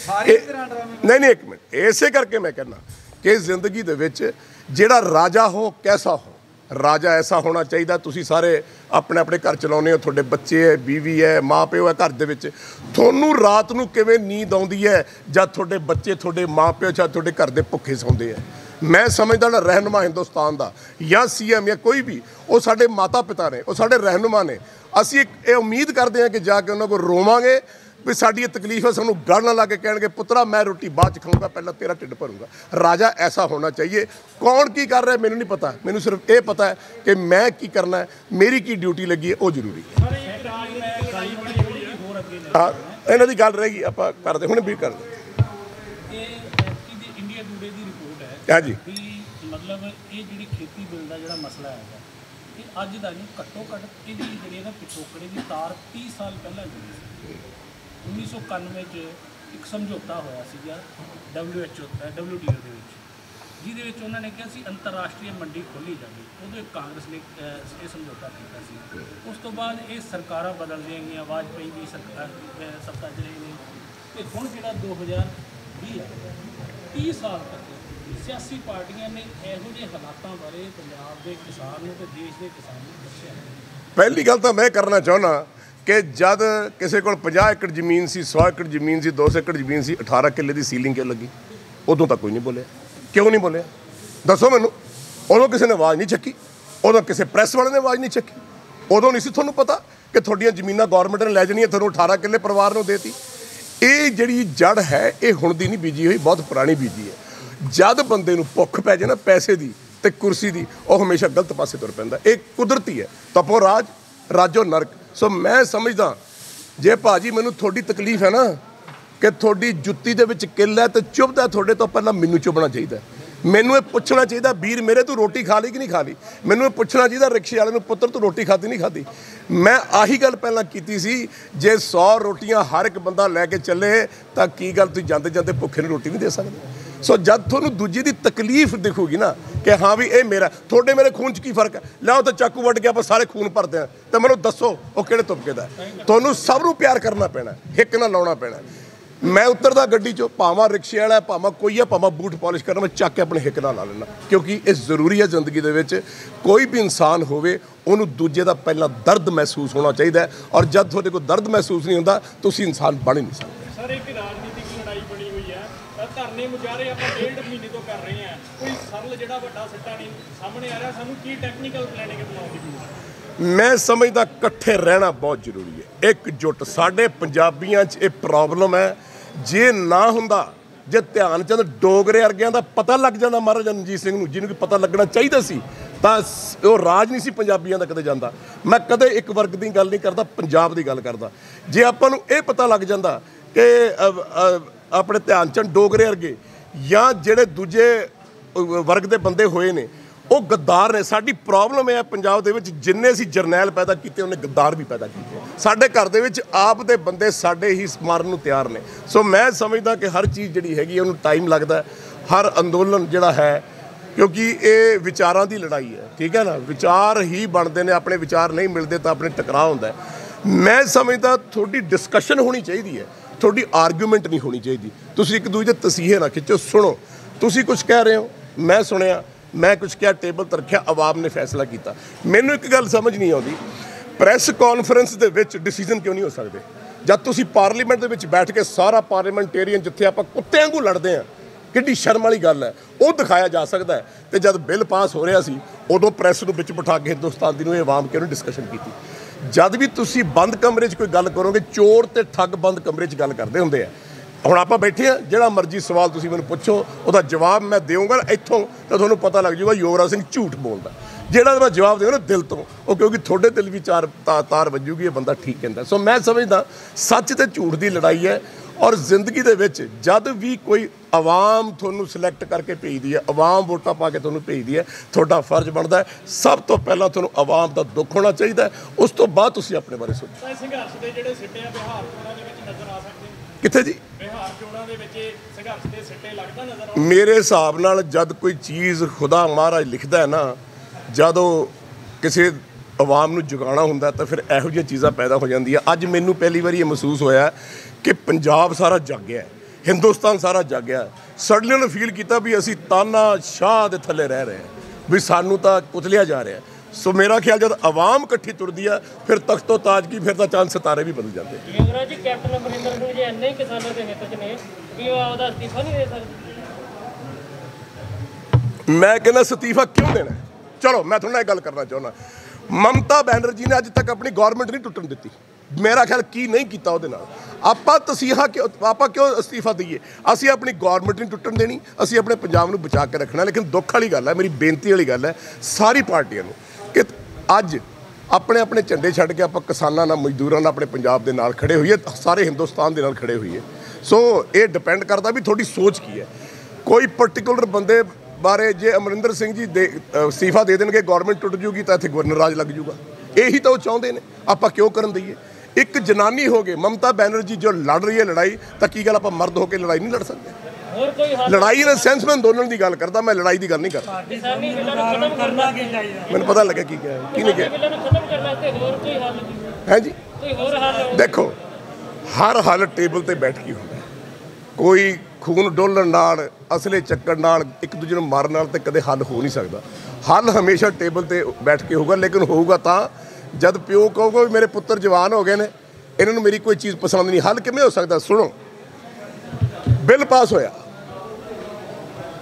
नहीं एक मिनट, इसे करके मैं कहना कि जिंदगी दे विच जिहड़ा राजा हो कैसा हो, राजा ऐसा होना चाहिए। तुसीं सारे अपने अपने घर चलाउने हो, तुहाडे बच्चे है, बीवी है, माँ प्यो है घर दे विच, तुहानूं रात नूं किवें नींद आउंदी है जद तुहाडे बच्चे तुहाडे माँ प्यो या तुहाडे घर दे भुखे सौंदे है। मैं समझदा ना रहनुमा हिंदुस्तान का या CM या कोई भी, वो साडे माता पिता ने, वो साडे रहनुमा ने, असीं ये उम्मीद करते हैं कि जाके उन्हां कोल रोवांगे भी साडी तकलीफ है, सानूं गल ना ला के कहणगे पुत्रा मैं रोटी बाद च खाऊंगा, पहला तेरा ढिड भरूंगा। राजा ऐसा होना चाहिए। कौन की कर रहा है मैनूं नहीं पता, मैनूं सिर्फ ये पता है कि मैं की करना है, मेरी की ड्यूटी लगी है, वो जरूरी है। हाँ इन्हां दी गल रहेगी, आपां करदे हुणे भी करदे। इंडिया टुडे की रिपोर्ट है हाँ जी, मतलब ये जी खेती बिल का जो मसला है ये अज का नहीं, घट्टो घट्ट ये जी पिछोकड़े की तार 30 साल पहले जुड़ी सी। 1991 एक समझौता होया सीगा WTO ਦੇ ਵਿੱਚ, ਜਿਹਦੇ ਵਿੱਚ ਉਹਨਾਂ ਨੇ ਕਿਹਾ ਸੀ ਅੰਤਰਰਾਸ਼ਟਰੀ ਮੰਡੀ ਖੋਲ੍ਹੀ ਜਾਵੇ। ਉਦੋਂ ਕਾਂਗਰਸ ਨੇ ਇਹ ਸਮਝੌਤਾ ਕੀਤਾ ਸੀ। ਉਸ ਤੋਂ ਬਾਅਦ ਇਹ ਸਰਕਾਰਾਂ ਬਦਲਦੀਆਂ ਗਈਆਂ, ਵਾਜਪਾਈ ਦੀ ਸਰਕਾਰ ਸੱਤਾ 'ਚ ਰਹੀ ਨੇ, ਤੇ ਹੁਣ ਜਿਹੜਾ 2020 ਹੈ 30 ਸਾਲ ਤੱਕ ਸਿਆਸੀ ਪਾਰਟੀਆਂ ਨੇ ਇਹੋ ਜਿਹੇ ਹਾਲਾਤਾਂ ਬਾਰੇ ਪੰਜਾਬ ਦੇ ਕਿਸਾਨ ਨੂੰ ਤੇ ਦੇਸ਼ ਦੇ ਕਿਸਾਨ ਨੂੰ ਦੱਸਿਆ। ਪਹਿਲੀ ਗੱਲ ਤਾਂ ਮੈਂ ਕਰਨਾ ਚਾਹੁੰਦਾ ਕਿ ਜਦ ਕਿਸੇ ਕੋਲ 50 ਏਕੜ ਜ਼ਮੀਨ ਸੀ, 100 ਏਕੜ ਜ਼ਮੀਨ ਸੀ, 200 ਏਕੜ ਜ਼ਮੀਨ ਸੀ, 18 ਕਿੱਲੇ ਦੀ ਸੀਲਿੰਗ ਕਿਉਂ ਲੱਗੀ? ਉਦੋਂ ਤਾਂ ਕੋਈ ਨਹੀਂ ਬੋਲਿਆ। ਕਿਉਂ ਨਹੀਂ ਬੋਲਿਆ ਦੱਸੋ ਮੈਨੂੰ? ਉਦੋਂ ਕਿਸੇ ਨੇ ਆਵਾਜ਼ ਨਹੀਂ ਚੱਕੀ, ਉਦੋਂ ਕਿਸੇ ਪ੍ਰੈਸ ਵਾਲੇ ਨੇ ਆਵਾਜ਼ ਨਹੀਂ ਚੱਕੀ, ਉਦੋਂ ਨਹੀਂ ਸੀ ਤੁਹਾਨੂੰ ਪਤਾ ਕਿ ਤੁਹਾਡੀਆਂ ਜ਼ਮੀਨਾਂ ਗੌਰਮੈਂਟ ਨੇ ਲੈ ਜਾਣੀਆਂ, ਤੁਹਾਨੂੰ 18 ਕਿੱਲੇ ਪਰਿਵਾਰ ਨੂੰ ਦੇਤੀ। ਇਹ ਜਿਹੜੀ ਜੜ ਹੈ ਇਹ ਹੁਣ ਦੀ ਨਹੀਂ ਬੀਜੀ ਹੋਈ, ਬਹੁਤ ਪੁਰਾਣੀ ਬੀਜੀ ਹੈ। ਜਦ ਬੰਦੇ ਨੂੰ ਭੁੱਖ ਪੈ ਜਾਏ ਨਾ ਪੈਸੇ ਦੀ ਤੇ ਕੁਰਸੀ ਦੀ, ਉਹ ਹਮੇਸ਼ਾ ਗਲਤ ਪਾਸੇ ਤੁਰ ਪੈਂਦਾ। ਇਹ ਕੁਦਰਤੀ ਹੈ, ਤਪੋ ਰਾਜ ਰਾਜੋ ਨਰਕ। ਸੋ ਮੈਂ ਸਮਝਦਾ ਜੇ ਭਾਜੀ ਮੈਨੂੰ ਤੁਹਾਡੀ ਤਕਲੀਫ ਹੈ ਨਾ ਕਿ ਤੁਹਾਡੀ ਜੁੱਤੀ ਦੇ ਵਿੱਚ ਕਿੱਲ ਹੈ ਤੇ ਚੁੱਭਦਾ, ਤੁਹਾਡੇ ਤੋਂ ਪਹਿਲਾਂ ਮੈਨੂੰ ਚੁੱਭਣਾ ਚਾਹੀਦਾ। ਮੈਨੂੰ ਇਹ ਪੁੱਛਣਾ ਚਾਹੀਦਾ ਵੀਰ ਮੇਰੇ ਤੂੰ ਰੋਟੀ ਖਾ ਲਈ ਕਿ ਨਹੀਂ ਖਾ ਲਈ। ਮੈਨੂੰ ਇਹ ਪੁੱਛਣਾ ਚਾਹੀਦਾ ਰਿਕਸ਼ੇ ਵਾਲੇ ਨੂੰ ਪੁੱਤਰ ਤੂੰ ਰੋਟੀ ਖਾਧੀ ਨਹੀਂ ਖਾਧੀ। ਮੈਂ ਆਹੀ ਗੱਲ ਪਹਿਲਾਂ ਕੀਤੀ ਸੀ, ਜੇ 100 ਰੋਟੀਆਂ ਹਰ ਇੱਕ ਬੰਦਾ ਲੈ ਕੇ ਚੱਲੇ ਤਾਂ ਕੀ ਗੱਲ ਤੁਸੀਂ ਜਾਂਦੇ ਜਾਂਦੇ ਭੁੱਖੇ ਨੂੰ ਰੋਟੀ ਨਹੀਂ ਦੇ ਸਕਦੇ। ਸੋ ਜਦ ਤੁਹਾਨੂੰ ਦੂਜੇ ਦੀ ਤਕਲੀਫ ਦਿਖੂਗੀ ਨਾ ਕਿ ਹਾਂ ਵੀ ਇਹ ਮੇਰਾ ਤੁਹਾਡੇ ਮੇਰੇ ਖੂਨ 'ਚ ਕੀ ਫਰਕ ਹੈ, ਲਿਆਓ ਤਾਂ ਚਾਕੂ ਵੱਢ ਕੇ ਆਪਾਂ ਸਾਰੇ ਖੂਨ ਭਰਦੇ ਹਾਂ ਤੇ ਮੈਨੂੰ ਦੱਸੋ ਉਹ ਕਿਹੜੇ ਤੁਪਕੇ ਦਾ। ਤੁਹਾਨੂੰ ਸਭ ਨੂੰ ਪਿਆਰ ਕਰਨਾ ਪੈਣਾ, ਹਿੱਕ ਨਾਲ ਲਾਉਣਾ ਪੈਣਾ। ਮੈਂ ਉਤਰਦਾ ਗੱਡੀ 'ਚੋਂ, ਭਾਵਾਂ ਰਿਕਸ਼ੇ ਵਾਲਾ, ਭਾਵਾਂ ਕੋਈ ਆ, ਭਾਵਾਂ ਬੂਟ ਪਾਲਿਸ਼ ਕਰਨਾ, ਮੈਂ ਚੱਕ ਕੇ ਆਪਣੇ ਹਿੱਕ ਨਾਲ ਲਾ ਲੈਣਾ, ਕਿਉਂਕਿ ਇਹ ਜ਼ਰੂਰੀ ਹੈ ਜ਼ਿੰਦਗੀ ਦੇ ਵਿੱਚ। ਕੋਈ ਵੀ ਇਨਸਾਨ ਹੋਵੇ ਉਹਨੂੰ ਦੂਜੇ ਦਾ ਪਹਿਲਾਂ ਦਰਦ ਮਹਿਸੂਸ ਹੋਣਾ ਚਾਹੀਦਾ ਹੈ, ਔਰ ਜਦ ਤੁਹਾਡੇ ਕੋਲ ਦਰਦ ਮਹਿਸੂਸ ਨਹੀਂ ਹੁੰਦਾ ਤੁਸੀਂ ਇਨਸਾਨ ਬਣ ਹੀ ਨਹੀਂ ਸਕਦੇ। ਸਰ ਇੱਕ ਰਾਜਨੀਤਿਕ ਲੜਾਈ ਬਣੀ ਹੋਈ ਹੈ, ਧਰਨੇ ਮੁਜ਼ਾਹਰੇ ਆਪਾਂ 1.5 ਮਹੀਨੇ ਤੋਂ ਕਰ ਰਹੇ ਹਾਂ, ਕੋਈ ਸਰਲ ਜਿਹੜਾ ਵੱਡਾ ਸਿੱਟਾ ਨਹੀਂ ਸਾਹਮਣੇ ਆ ਰਿਹਾ। ਸਾਨੂੰ ਕੀ ਟੈਕਨੀਕਲ ਪਲੈਨਿੰਗ ਬਣਾਉਣ ਦੀ ਜ਼ਰੂਰਤ ਹੈ? ਮੈਂ ਸਮਝਦਾ ਇਕੱਠੇ ਰਹਿਣਾ ਬਹੁਤ ਜ਼ਰੂਰੀ ਹੈ, ਇਕਜੁੱਟ। ਸਾਡੇ ਪੰਜਾਬੀਆਂ 'ਚ ਇਹ ਪ੍ਰੋਬਲਮ ਹੈ, ਜੇ ਨਾ ਹੁੰਦਾ, ਜੇ ਧਿਆਨ ਚੰਦ ਡੋਗਰੇ ਵਰਗਿਆਂ ਦਾ ਪਤਾ ਲੱਗ ਜਾਂਦਾ ਮਹਾਰਾਜਾ ਰਣਜੀਤ ਸਿੰਘ ਨੂੰ, ਜਿਹਨੂੰ ਕਿ ਪਤਾ ਲੱਗਣਾ ਚਾਹੀਦਾ ਸੀ, ਤਾਂ ਉਹ ਰਾਜ ਨਹੀਂ ਸੀ ਪੰਜਾਬੀਆਂ ਦਾ ਕਦੇ ਜਾਂਦਾ। ਮੈਂ ਕਦੇ ਇੱਕ ਵਰਗ ਦੀ ਗੱਲ ਨਹੀਂ ਕਰਦਾ, ਪੰਜਾਬ ਦੀ ਗੱਲ ਕਰਦਾ। ਜੇ ਆਪਾਂ ਨੂੰ ਇਹ ਪਤਾ ਲੱਗ ਜਾਂਦਾ ਕਿ ਆਪਣੇ ਧਿਆਨ ਚੰਦ ਡੋਗਰੇ ਵਰਗੇ ਜਾਂ ਜਿਹੜੇ ਦੂਜੇ ਵਰਗ ਦੇ ਬੰਦੇ ਹੋਏ ਨੇ ਉਹ ਗੱਦਾਰ ਨੇ। ਸਾਡੀ ਪ੍ਰੋਬਲਮ ਇਹ ਹੈ ਪੰਜਾਬ ਦੇ ਵਿੱਚ, ਜਿੰਨੇ ਅਸੀਂ ਜਰਨੈਲ ਪੈਦਾ ਕੀਤੇ ਉਹਨੇ ਗੱਦਾਰ ਵੀ ਪੈਦਾ ਕੀਤੇ। ਸਾਡੇ ਘਰ ਦੇ ਵਿੱਚ ਆਪ ਦੇ ਬੰਦੇ ਸਾਡੇ ਹੀ ਮਾਰਨ ਨੂੰ ਤਿਆਰ ਨੇ। ਸੋ ਮੈਂ ਸਮਝਦਾ ਕਿ ਹਰ ਚੀਜ਼ ਜਿਹੜੀ ਹੈਗੀ ਉਹਨੂੰ ਟਾਈਮ ਲੱਗਦਾ, ਹਰ ਅੰਦੋਲਨ ਜਿਹੜਾ ਹੈ, ਕਿਉਂਕਿ ਇਹ ਵਿਚਾਰਾਂ ਦੀ ਲੜਾਈ ਹੈ, ਠੀਕ ਹੈ ਨਾ। ਵਿਚਾਰ ਹੀ ਬਣਦੇ ਨੇ, ਆਪਣੇ ਵਿਚਾਰ ਨਹੀਂ ਮਿਲਦੇ ਤਾਂ ਆਪਣੇ ਟਕਰਾਅ ਹੁੰਦਾ। ਮੈਂ ਸਮਝਦਾ ਤੁਹਾਡੀ ਡਿਸਕਸ਼ਨ ਹੋਣੀ ਚਾਹੀਦੀ ਹੈ, ਤੁਹਾਡੀ ਆਰਗੂਮੈਂਟ ਨਹੀਂ ਹੋਣੀ ਚਾਹੀਦੀ। ਤੁਸੀਂ ਇੱਕ ਦੂਜੇ ਦੇ ਤਸੀਹੇ ਨਾ ਖਿੱਚੋ, ਸੁਣੋ। ਤੁਸੀਂ ਕੁਝ ਕਹਿ ਰਹੇ ਹੋ, ਮੈਂ ਸੁਣਿਆ, ਮੈਂ ਕੁਝ ਕਿਹਾ, ਟੇਬਲ 'ਤੇ ਰੱਖਿਆ, ਆਵਾਮ ਨੇ ਫੈਸਲਾ ਕੀਤਾ। ਮੈਨੂੰ ਇੱਕ ਗੱਲ ਸਮਝ ਨਹੀਂ ਆਉਂਦੀ, ਪ੍ਰੈਸ ਕਾਨਫਰੰਸ ਦੇ ਵਿੱਚ ਡਿਸੀਜਨ ਕਿਉਂ ਨਹੀਂ ਹੋ ਸਕਦੇ? ਜਦ ਤੁਸੀਂ ਪਾਰਲੀਮੈਂਟ ਦੇ ਵਿੱਚ ਬੈਠ ਕੇ ਸਾਰਾ ਪਾਰਲੀਮੈਂਟੇਰੀਅਨ, ਜਿੱਥੇ ਆਪਾਂ ਕੁੱਤਿਆਂ ਵਾਂਗੂ ਲੜਦੇ ਹਾਂ, ਕਿੱਡੀ ਸ਼ਰਮ ਵਾਲੀ ਗੱਲ ਹੈ, ਉਹ ਦਿਖਾਇਆ ਜਾ ਸਕਦਾ ਹੈ। ਤੇ ਜਦ ਬਿੱਲ ਪਾਸ ਹੋ ਰਿਹਾ ਸੀ ਉਦੋਂ ਪ੍ਰੈਸ ਨੂੰ ਵਿੱਚ ਬਿਠਾ ਕੇ ਹਿੰਦੁਸਤਾਨ ਦੀ ਨੂੰ ਇਹ ਆਵਾਮ ਕਿਉਂ ਨਹੀਂ ਡਿਸਕਸ਼ਨ ਕੀਤੀ? ਜਦ ਵੀ ਤੁਸੀਂ ਬੰਦ ਕਮਰੇ 'ਚ ਕੋਈ ਗੱਲ ਕਰੋਗੇ, ਚੋਰ ਤੇ ਠੱਗ ਬੰਦ ਕਮਰੇ 'ਚ ਗੱਲ ਕਰਦੇ ਹੁੰਦੇ ਆ। ਹੁਣ ਆਪਾਂ ਬੈਠੇ ਹਾਂ, ਜਿਹੜਾ ਮਰਜ਼ੀ ਸਵਾਲ ਤੁਸੀਂ ਮੈਨੂੰ ਪੁੱਛੋ ਉਹਦਾ ਜਵਾਬ ਮੈਂ ਦੇਵਾਂਗਾ ਇੱਥੋਂ, ਤਾਂ ਤੁਹਾਨੂੰ ਪਤਾ ਲੱਗ ਜਾਊਗਾ ਯੁਵਰਾਜ ਸਿੰਘ ਝੂਠ ਬੋਲਦਾ। ਜਿਹੜਾ ਮੈਂ ਜਵਾਬ ਦੇਵਾਂ ਨਾ ਦਿਲ ਤੋਂ, ਉਹ ਕਿਉਂਕਿ ਤੁਹਾਡੇ ਦਿਲ ਵੀ ਤਾਰ ਵੱਜੂਗੀ, ਇਹ ਬੰਦਾ ਠੀਕ ਕਹਿੰਦਾ। ਸੋ ਮੈਂ ਸਮਝਦਾ ਸੱਚ ਤੇ ਝੂਠ ਦੀ ਲੜਾਈ ਹੈ। ਔਰ ਜ਼ਿੰਦਗੀ ਦੇ ਵਿੱਚ ਜਦ ਵੀ ਕੋਈ ਆਵਾਮ ਤੁਹਾਨੂੰ ਸਿਲੈਕਟ ਕਰਕੇ ਭੇਜਦੀ ਹੈ, ਆਵਾਮ ਵੋਟਾਂ ਪਾ ਕੇ ਤੁਹਾਨੂੰ ਭੇਜਦੀ ਹੈ, ਤੁਹਾਡਾ ਫਰਜ਼ ਬਣਦਾ ਹੈ ਸਭ ਤੋਂ ਪਹਿਲਾਂ ਤੁਹਾਨੂੰ ਆਵਾਮ ਦਾ ਦੁੱਖ ਹੋਣਾ ਚਾਹੀਦਾ ਹੈ, ਉਸ ਤੋਂ ਬਾਅਦ ਤੁਸੀਂ ਆਪਣੇ ਬਾਰੇ ਸੋਚੋ। ਸੰਘਰਸ਼ ਦੇ ਜਿਹੜੇ ਸਿੱਟੇ ਆ ਬਿਹਾਰ ਚੋਣਾਂ ਦੇ ਵਿੱਚ ਨਜ਼ਰ ਆ ਸਕਦੇ? ਕਿੱਥੇ ਜੀ? ਬਿਹਾਰ ਚੋਣਾਂ ਦੇ ਵਿੱਚ ਸੰਘਰਸ਼ ਦੇ ਸਿੱਟੇ ਲੱਗਦਾ ਨਜ਼ਰ ਮੇਰੇ ਹਿਸਾਬ ਨਾਲ ਜਦ ਕੋਈ ਚੀਜ਼ ਖੁਦਾ ਮਹਾਰਾਜ ਲਿਖਦਾ ਹੈ ਨਾ, ਜਦੋਂ ਕਿਸੇ ਆਵਾਮ ਨੂੰ ਜਗਾਉਣਾ ਹੁੰਦਾ ਤਾਂ ਫਿਰ ਇਹੋ ਜਿਹੀਆਂ ਚੀਜ਼ਾਂ ਪੈਦਾ ਹੋ ਜਾਂਦੀਆਂ। ਅੱਜ ਮੈਨੂੰ ਪਹਿਲੀ ਵਾਰੀ ਇਹ ਮਹਿਸੂਸ ਹੋਇਆ ਕਿ ਪੰਜਾਬ ਸਾਰਾ ਜਾਗਿਆ, ਹਿੰਦੁਸਤਾਨ ਸਾਰਾ ਜਾਗਿਆ। ਸਡਨਲੀ ਉਹਨੇ ਫੀਲ ਕੀਤਾ ਵੀ ਅਸੀਂ ਤਾਨਾਸ਼ਾਹ ਦੇ ਥੱਲੇ ਰਹਿ ਰਹੇ ਹਾਂ, ਵੀ ਸਾਨੂੰ ਤਾਂ ਕੁਚਲਿਆ ਜਾ ਰਿਹਾ। ਸੋ ਮੇਰਾ ਖਿਆਲ ਜਦ ਆਵਾਮ ਇਕੱਠੀ ਤੁਰਦੀ ਆ ਫਿਰ ਤਖਤੋ ਤਾਜ ਕੀ, ਫਿਰ ਤਾਂ ਚੰਦ ਸਿਤਾਰੇ ਵੀ ਬਦਲ ਜਾਂਦੇ। ਯੁਵਰਾਜ ਜੀ, ਕੈਪਟਨ ਅਮਰਿੰਦਰ ਸਿੰਘ ਜੀ ਇੰਨੇ ਕਿਸਾਨਾਂ ਦੇ ਹਿੱਤ 'ਚ ਨੇ ਕਿ ਉਹ ਆਪਦਾ ਅਸਤੀਫਾ ਨਹੀਂ ਦੇ ਸਕਦੇ? ਮੈਂ ਕਹਿੰਦਾ ਅਸਤੀਫਾ ਕਿਉਂ ਦੇਣਾ? ਚਲੋ ਮੈਂ ਤੁਹਾਡੇ ਨਾਲ ਗੱਲ ਕਰਨਾ ਚਾਹੁੰਦਾ। ਮਮਤਾ ਬੈਨਰਜੀ ਨੇ ਅੱਜ ਤੱਕ ਆਪਣੀ ਗੌਰਮੈਂਟ ਨਹੀਂ ਟੁੱਟਣ ਦਿੱਤੀ। ਮੇਰਾ ਖਿਆਲ ਕੀ ਨਹੀਂ ਕੀਤਾ ਉਹਦੇ ਨਾਲ। ਆਪਾਂ ਤਸੀਹਾ ਆਪਾਂ ਕਿਉਂ ਅਸਤੀਫਾ ਦਈਏ? ਅਸੀਂ ਆਪਣੀ ਗੌਰਮੈਂਟ ਨਹੀਂ ਟੁੱਟਣ ਦੇਣੀ, ਅਸੀਂ ਆਪਣੇ ਪੰਜਾਬ ਨੂੰ ਬਚਾ ਕੇ ਰੱਖਣਾ। ਲੇਕਿਨ ਦੁੱਖ ਵਾਲੀ ਗੱਲ ਹੈ, ਮੇਰੀ ਬੇਨਤੀ ਵਾਲੀ ਗੱਲ ਹੈ ਸਾਰੀ ਪਾਰਟੀਆਂ ਨੂੰ ਕਿ ਅੱਜ ਆਪਣੇ ਆਪਣੇ ਝੰਡੇ ਛੱਡ ਕੇ ਆਪਾਂ ਕਿਸਾਨਾਂ ਨਾਲ, ਮਜ਼ਦੂਰਾਂ ਨਾਲ, ਆਪਣੇ ਪੰਜਾਬ ਦੇ ਨਾਲ ਖੜੇ ਹੋਈਏ, ਸਾਰੇ ਹਿੰਦੁਸਤਾਨ ਦੇ ਨਾਲ ਖੜੇ ਹੋਈਏ। ਸੋ ਇਹ ਡਿਪੈਂਡ ਕਰਦਾ ਵੀ ਤੁਹਾਡੀ ਸੋਚ ਕੀ ਹੈ। ਕੋਈ ਪਰਟੀਕੂਲਰ ਬੰਦੇ ਬਾਰੇ ਜੇ ਅਮਰਿੰਦਰ ਸਿੰਘ ਜੀ ਦੇ ਅਸਤੀਫਾ ਦੇ ਦੇਣਗੇ, ਗਵਰਨਮੈਂਟ ਟੁੱਟ ਜੂਗੀ ਤਾਂ ਇੱਥੇ ਗਵਰਨਰ ਰਾਜ ਲੱਗ ਜੂਗਾ। ਇਹੀ ਤਾਂ ਉਹ ਚਾਹੁੰਦੇ ਨੇ, ਆਪਾਂ ਕਿਉਂ ਕਰਨ ਦਈਏ? ਇੱਕ ਜਨਾਨੀ ਹੋ ਕੇ ਮਮਤਾ ਬੈਨਰਜੀ ਜੋ ਲੜ ਰਹੀ ਹੈ ਲੜਾਈ, ਤਾਂ ਕੀ ਗੱਲ ਆਪਾਂ ਮਰਦ ਹੋ ਕੇ ਲੜਾਈ ਨਹੀਂ ਲੜ ਸਕਦੇ? ਹੋਰ ਕੋਈ ਹੱਲ ਲੜਾਈ ਦੇ ਸੈਂਸ ਮੈਂ ਅੰਦੋਲਨ ਦੀ ਗੱਲ ਕਰਦਾ, ਮੈਂ ਲੜਾਈ ਦੀ ਗੱਲ ਨਹੀਂ ਕਰਦਾ। ਕਿਸਾਨੀ ਬਿੱਲਾਂ ਨੂੰ ਖਤਮ ਕਰਨਾ ਕੀ ਚਾਹੀਦਾ? ਮੈਨੂੰ ਪਤਾ ਲੱਗਿਆ ਕੀ ਕਿਹਾ, ਕਿਹਨੇ ਕਿਹਾ ਬਿੱਲਾਂ ਨੂੰ ਖਤਮ ਕਰਨਾ ਤੇ ਹੋਰ ਕੋਈ ਹੱਲ ਨਹੀਂ ਹੈ ਜੀ। ਕੋਈ ਹੋਰ ਹੱਲ ਦੇਖੋ, ਹਰ ਹੱਲ ਟੇਬਲ ਤੇ ਬੈਠ ਕੇ ਹੁੰਦਾ। ਕੋਈ ਖੂਨ ਡੋਲਣ ਨਾਲ, ਅਸਲੇ ਚੱਕਣ ਨਾਲ, ਇੱਕ ਦੂਜੇ ਨੂੰ ਮਾਰਨ ਨਾਲ ਤੇ ਕਦੇ ਹੱਲ ਹੋ ਨਹੀਂ ਸਕਦਾ। ਹੱਲ ਹਮੇਸ਼ਾ ਟੇਬਲ ਤੇ ਬੈਠ ਕੇ ਹੋਊਗਾ, ਲੇਕਿਨ ਹੋਊਗਾ ਤਾਂ ਜਦ ਪਿਓ ਕਹੂਗਾ ਵੀ ਮੇਰੇ ਪੁੱਤਰ ਜਵਾਨ ਹੋ ਗਏ ਨੇ, ਇਹਨਾਂ ਨੂੰ ਮੇਰੀ ਕੋਈ ਚੀਜ਼ ਪਸੰਦ ਨਹੀਂ। ਹੱਲ ਕਿਵੇਂ ਹੋ ਸਕਦਾ? ਸੁਣੋ, ਬਿੱਲ ਪਾਸ ਹੋਇਆ,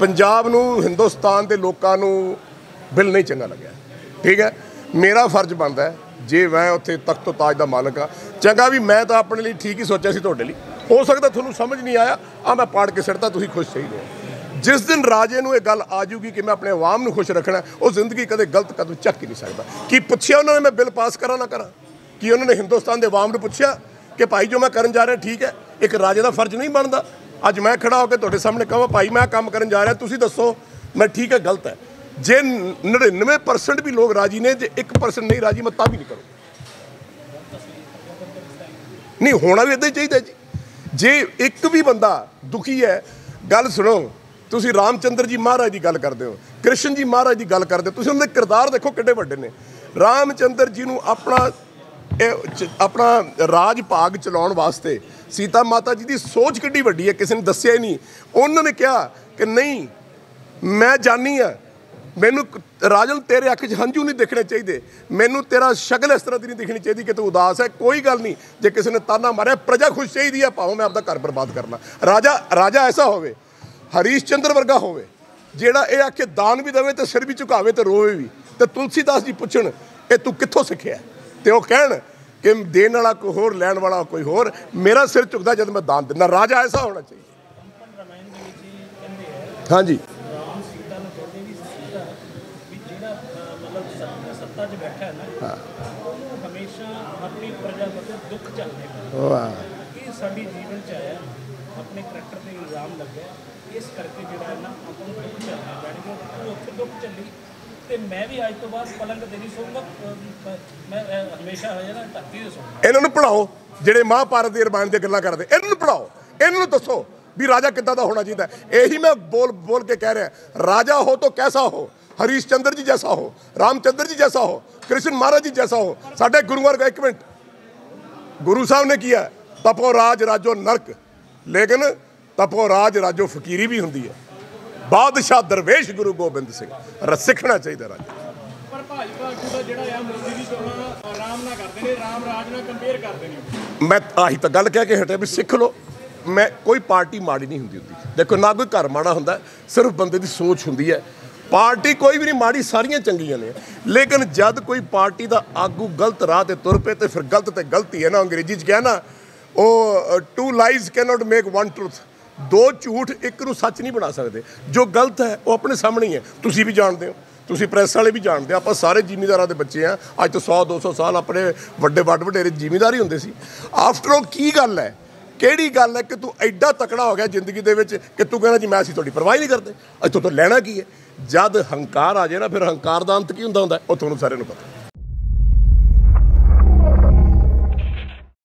ਪੰਜਾਬ ਨੂੰ, ਹਿੰਦੁਸਤਾਨ ਦੇ ਲੋਕਾਂ ਨੂੰ ਬਿੱਲ ਨਹੀਂ ਚੰਗਾ ਲੱਗਿਆ, ਠੀਕ ਹੈ। ਮੇਰਾ ਫਰਜ਼ ਬਣਦਾ ਜੇ ਮੈਂ ਉੱਥੇ ਤਖਤ ਤਾਜ ਦਾ ਮਾਲਕ ਆ, ਚੰਗਾ ਵੀ ਮੈਂ ਤਾਂ ਆਪਣੇ ਲਈ ਠੀਕ ਹੀ ਸੋਚਿਆ ਸੀ, ਤੁਹਾਡੇ ਲਈ ਹੋ ਸਕਦਾ ਤੁਹਾਨੂੰ ਸਮਝ ਨਹੀਂ ਆਇਆ, ਮੈਂ ਪਾੜ ਕੇ ਸਿੱਟਦਾ, ਤੁਸੀਂ ਖੁਸ਼ ਚਾਹੀਦੇ ਹੋ। ਜਿਸ ਦਿਨ ਰਾਜੇ ਨੂੰ ਇਹ ਗੱਲ ਆ ਜੂਗੀ ਕਿ ਮੈਂ ਆਪਣੇ ਆਵਾਮ ਨੂੰ ਖੁਸ਼ ਰੱਖਣਾ, ਉਹ ਜ਼ਿੰਦਗੀ ਕਦੇ ਗਲਤ ਕਦਮ ਚੱਕ ਹੀ ਨਹੀਂ ਸਕਦਾ। ਕੀ ਪੁੱਛਿਆ ਉਹਨਾਂ ਨੇ ਮੈਂ ਬਿੱਲ ਪਾਸ ਕਰਾਂ ਨਾ ਕਰਾਂ? ਕੀ ਉਹਨਾਂ ਨੇ ਹਿੰਦੁਸਤਾਨ ਦੇ ਆਵਾਮ ਨੂੰ ਪੁੱਛਿਆ ਕਿ ਭਾਈ ਜੋ ਮੈਂ ਕਰਨ ਜਾ ਰਿਹਾ ਠੀਕ ਹੈ? ਇੱਕ ਰਾਜੇ ਦਾ ਫਰਜ਼ ਨਹੀਂ ਬਣਦਾ ਅੱਜ ਮੈਂ ਖੜਾ ਹੋ ਕੇ ਤੁਹਾਡੇ ਸਾਹਮਣੇ ਕਹਾਂ ਭਾਈ ਮੈਂ ਕੰਮ ਕਰਨ ਜਾ ਰਿਹਾ, ਤੁਸੀਂ ਦੱਸੋ ਮੈਂ ਠੀਕ ਹੈ ਗਲਤ ਹੈ? ਜੇ 99% ਵੀ ਲੋਕ ਰਾਜੀ ਨੇ, ਜੇ 1% ਨਹੀਂ ਰਾਜੀ, ਮੈਂ ਤਾਂ ਵੀ ਨਹੀਂ ਕਰੂੰ। ਨਹੀਂ ਹੋਣਾ ਵੀ ਇੱਦਾਂ ਹੀ ਚਾਹੀਦਾ ਜੀ। ਜੇ ਇੱਕ ਵੀ ਬੰਦਾ ਦੁਖੀ ਹੈ, ਗੱਲ ਸੁਣੋ, ਤੁਸੀਂ ਰਾਮਚੰਦਰ ਜੀ ਮਹਾਰਾਜ ਦੀ ਗੱਲ ਕਰਦੇ ਹੋ, ਕ੍ਰਿਸ਼ਨ ਜੀ ਮਹਾਰਾਜ ਦੀ ਗੱਲ ਕਰਦੇ ਹੋ, ਤੁਸੀਂ ਉਹਨਾਂ ਦੇ ਕਿਰਦਾਰ ਦੇਖੋ ਕਿੱਡੇ ਵੱਡੇ ਨੇ। ਰਾਮਚੰਦਰ ਜੀ ਨੂੰ ਆਪਣਾ ਰਾਜ ਭਾਗ ਚਲਾਉਣ ਵਾਸਤੇ ਸੀਤਾ ਮਾਤਾ ਜੀ ਦੀ ਸੋਚ ਕਿੱਡੀ ਵੱਡੀ ਹੈ, ਕਿਸੇ ਨੇ ਦੱਸਿਆ ਹੀ ਨਹੀਂ। ਉਹਨਾਂ ਨੇ ਕਿਹਾ ਕਿ ਨਹੀਂ, ਮੈਂ ਜਾਣੀ ਆ, ਮੈਨੂੰ ਰਾਜਨ ਤੇਰੇ ਅੱਖ 'ਚ ਹੰਝੂ ਨਹੀਂ ਦਿਖਣੇ ਚਾਹੀਦੇ, ਮੈਨੂੰ ਤੇਰਾ ਸ਼ਕਲ ਇਸ ਤਰ੍ਹਾਂ ਦੀ ਨਹੀਂ ਦਿਖਣੀ ਚਾਹੀਦੀ ਕਿ ਤੂੰ ਉਦਾਸ ਹੈ। ਕੋਈ ਗੱਲ ਨਹੀਂ, ਜੇ ਕਿਸੇ ਨੇ ਤਾਨਾ ਮਾਰਿਆ, ਪ੍ਰਜਾ ਖੁਸ਼ ਚਾਹੀਦੀ ਹੈ, ਭਾਵੇਂ ਮੈਂ ਆਪਦਾ ਘਰ ਬਰਬਾਦ ਕਰਨਾ। ਰਾਜਾ ਐਸਾ ਹੋਵੇ, ਹਰੀਸ਼ ਚੰਦਰ ਵਰਗਾ ਹੋਵੇ, ਜਿਹੜਾ ਇਹ ਆਖੇ ਦਾਨ ਵੀ ਦੇਵੇ ਤੇ ਸਿਰ ਵੀ ਝੁਕਾਵੇ ਤੇ ਰੋਵੇ ਵੀ। ਤੇ ਤੁਲਸੀਦਾਸ ਜੀ ਪੁੱਛਣ ਇਹ ਤੂੰ ਕਿੱਥੋਂ ਸਿੱਖਿਆ, ਤੇ ਉਹ ਕਹਿਣ ਕਿ ਦੇਣ ਵਾਲਾ ਕੋਈ ਹੋਰ, ਲੈਣ ਵਾਲਾ ਕੋਈ ਹੋਰ, ਮੇਰਾ ਸਿਰ ਝੁਕਦਾ ਜਦ ਮੈਂ ਦਾਨ ਦਿੰਦਾ। ਰਾਜਾ ਐਸਾ ਹੋਣਾ ਚਾਹੀਦਾ। ਹਾਂਜੀ, ਸੱਤਾ 'ਚ ਬੈਠਾ ਹੈ ਨਾ, ਉਹਨੂੰ ਹਮੇਸ਼ਾ ਆਪਣੀ ਪ੍ਰਜਾ ਪ੍ਰਤੀ ਦੁੱਖ ਚੱਲਦੇ। ਵਾਹ, ਇਹ ਸਾਡੀ ਜੀਵਨ 'ਚ ਆਇਆ, ਆਪਣੇ ਕਰੈਕਟਰ ਤੇ ਇਲਜ਼ਾਮ ਲੱਗਿਆ, ਇਸ ਕਰਕੇ ਜਿਹੜਾ ਹੈ ਨਾ ਆਪਾਂ ਨੂੰ ਦੁੱਖ ਚੱਲਣਾ ਪੈਣਗੇ। ਉਹ ਉੱਥੇ ਦੁੱਖ ਚੱਲੀ ਤੇ ਮੈਂ ਵੀ ਅੱਜ ਤੋਂ ਬਾਅਦ ਪਲੰਗ ਤੇ ਨਹੀਂ ਸੌਂਗਾ, ਮੈਂ ਹਮੇਸ਼ਾ ਹੈ ਨਾ ਧਰਤੀ ਤੇ ਸੌਂਗਾ। ਇਹਨਾਂ ਨੂੰ ਪੜ੍ਹਾਓ, ਜਿਹੜੇ ਮਹਾਭਾਰਤ ਦੇ ਰਾਮਾਇਣ ਦੀਆਂ ਗੱਲਾਂ ਕਰਦੇ, ਇਹਨਾਂ ਨੂੰ ਪੜ੍ਹਾਓ, ਇਹਨਾਂ ਨੂੰ ਦੱਸੋ ਵੀ ਰਾਜਾ ਕਿੱਦਾਂ ਦਾ ਹੋਣਾ ਚਾਹੀਦਾ। ਇਹੀ ਮੈਂ ਬੋਲ ਕੇ ਕਹਿ ਰਿਹਾ, ਰਾਜਾ ਹੋ ਤਾਂ ਕੈਸਾ ਹੋ, हरीश चंद्र जी जैसा हो, रामचंद्र जी जैसा हो, कृष्ण महाराज जी जैसा हो। साढ़े गुरु वर्ग, एक मिनट, गुरु साहब ने किया तपो राज राजो नरक, लेकिन तपो राज राजो फकीरी भी होंगी है। बादशाह दरवेश गुरु गोबिंद सिंह सीखना चाहिए राजा। ਪਰ ਭਾਜਪਾ ਆਗੂ ਦਾ ਜਿਹੜਾ ਆ ਮੋਦੀ ਦੀ ਚੋਣਾਂ ਆਰਾਮ ਨਾਲ ਕਰਦੇ ਨੇ, ਰਾਮ ਰਾਜ ਨਾਲ ਕੰਪੇਅਰ ਕਰਦੇ ਨੇ। मैं आही तो गल कह के हटिया भी सिख लो। मैं कोई पार्टी माड़ी नहीं होंगी, देखो ना कोई घर माड़ा होंदा, सिर्फ बंदे की सोच होंगी है। पार्टी कोई भी नहीं माड़ी, सारियां चंगियां ने, लेकिन जद कोई पार्टी का आगू गलत राह ते तुर पे तो फिर गलत तो गलती है ना। अंग्रेजी च कहना वो two lies can not make one truth, दो झूठ एक नूं सच नहीं बना सकते। जो गलत है वो अपने सामने ही है, तुसी भी जानते हो, तुसी प्रेस वाले भी जानते हो, आप सारे जिमीदारां दे बच्चे हैं। अज तो 100-200 साल अपने वड्डे वडेरे जिमीदार ही हुंदे सी। आफ्टर ऑल की गल है, ਕਿਹੜੀ ਗੱਲ ਹੈ ਕਿ ਤੂੰ ਐਡਾ ਤਕੜਾ ਹੋ ਗਿਆ ਜ਼ਿੰਦਗੀ ਦੇ ਵਿੱਚ ਕਿ ਤੂੰ ਕਹਿੰਦਾ ਜੀ ਮੈਂ ਅਸੀਂ ਤੁਹਾਡੀ ਪਰਵਾਹ ਨਹੀਂ ਕਰਦੇ। ਅੱਜ ਤੋਂ ਲੈਣਾ ਕੀ ਹੈ? ਜਦ ਹੰਕਾਰ ਆ ਜਾਏ ਨਾ, ਫਿਰ ਹੰਕਾਰ ਦਾ ਅੰਤ ਕੀ ਹੁੰਦਾ ਉਹ ਤੁਹਾਨੂੰ ਸਾਰਿਆਂ ਨੂੰ ਪਤਾ।